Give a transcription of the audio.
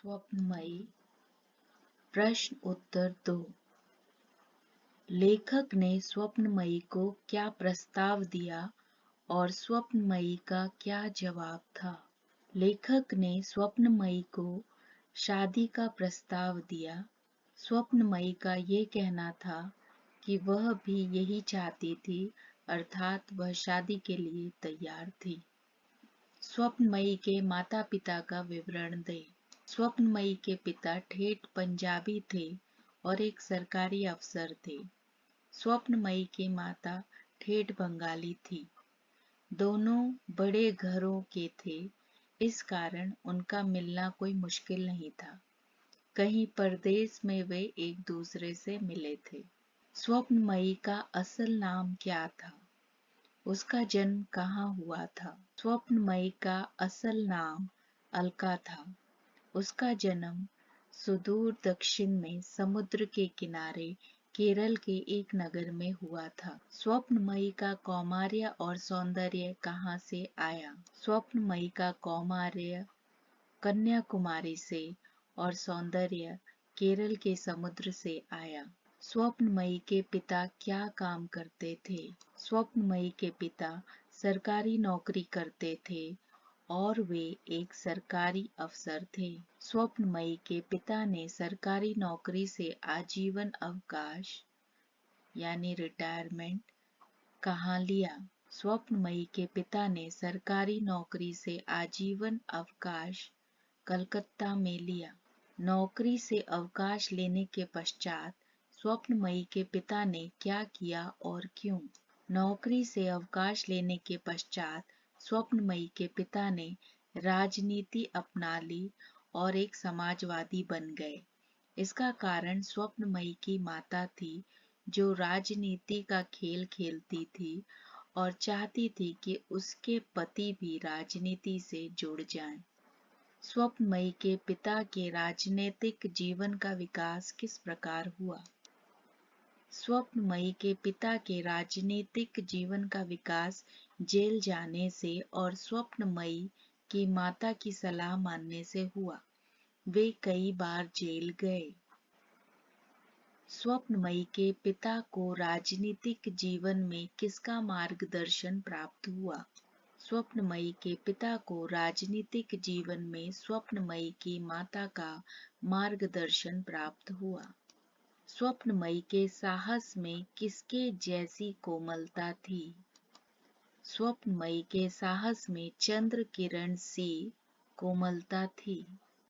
स्वप्नमयी प्रश्न उत्तर 2। लेखक ने स्वप्नमयी को क्या प्रस्ताव दिया और स्वप्नमयी का क्या जवाब था? लेखक ने स्वप्नमयी को शादी का प्रस्ताव दिया। स्वप्नमयी का ये कहना था कि वह भी यही चाहती थी, अर्थात वह शादी के लिए तैयार थी। स्वप्नमयी के माता पिता का विवरण दें। स्वप्नमयी के पिता ठेठ पंजाबी थे और एक सरकारी अफसर थे। स्वप्नमयी की माता ठेठ बंगाली थी। दोनों बड़े घरों के थे, इस कारण उनका मिलना कोई मुश्किल नहीं था। कहीं परदेश में वे एक दूसरे से मिले थे। स्वप्नमयी का असल नाम क्या था? उसका जन्म कहाँ हुआ था? स्वप्नमयी का असल नाम अलका था। उसका जन्म सुदूर दक्षिण में समुद्र के किनारे केरल के एक नगर में हुआ था। स्वप्नमयी का कौमार्य और सौंदर्य कहाँ से आया? स्वप्नमयी का कौमार्य कन्याकुमारी से और सौंदर्य केरल के समुद्र से आया। स्वप्नमयी के पिता क्या काम करते थे? स्वप्नमयी के पिता सरकारी नौकरी करते थे और वे एक सरकारी अफसर थे। स्वप्नमयी के पिता ने सरकारी नौकरी से आजीवन अवकाश यानी रिटायरमेंट कहाँ लिया? स्वप्नमयी के पिता ने सरकारी नौकरी से आजीवन अवकाश कलकत्ता में लिया। नौकरी से अवकाश लेने के पश्चात स्वप्नमयी के पिता ने क्या किया और क्यों? नौकरी से अवकाश लेने के पश्चात स्वप्नमयी के पिता ने राजनीति अपना ली और एक समाजवादी बन गए। इसका कारण स्वप्नमयी की माता थी, जो राजनीति का खेल खेलती थी और चाहती थी कि उसके पति भी राजनीति से जुड़ जाएं। स्वप्नमयी के पिता के राजनीतिक जीवन का विकास किस प्रकार हुआ? स्वप्नमयी के पिता के राजनीतिक जीवन का विकास जेल जाने से और स्वप्नमयी की माता की सलाह मानने से हुआ। वे कई बार जेल गए। स्वप्नमयी के पिता को राजनीतिक जीवन में किसका मार्गदर्शन प्राप्त हुआ? स्वप्नमयी के पिता को राजनीतिक जीवन में स्वप्नमयी की माता का मार्गदर्शन प्राप्त हुआ। स्वप्नमयी के साहस में किसके जैसी कोमलता थी? स्वप्नमयी के साहस में चंद्र किरण सी कोमलता थी।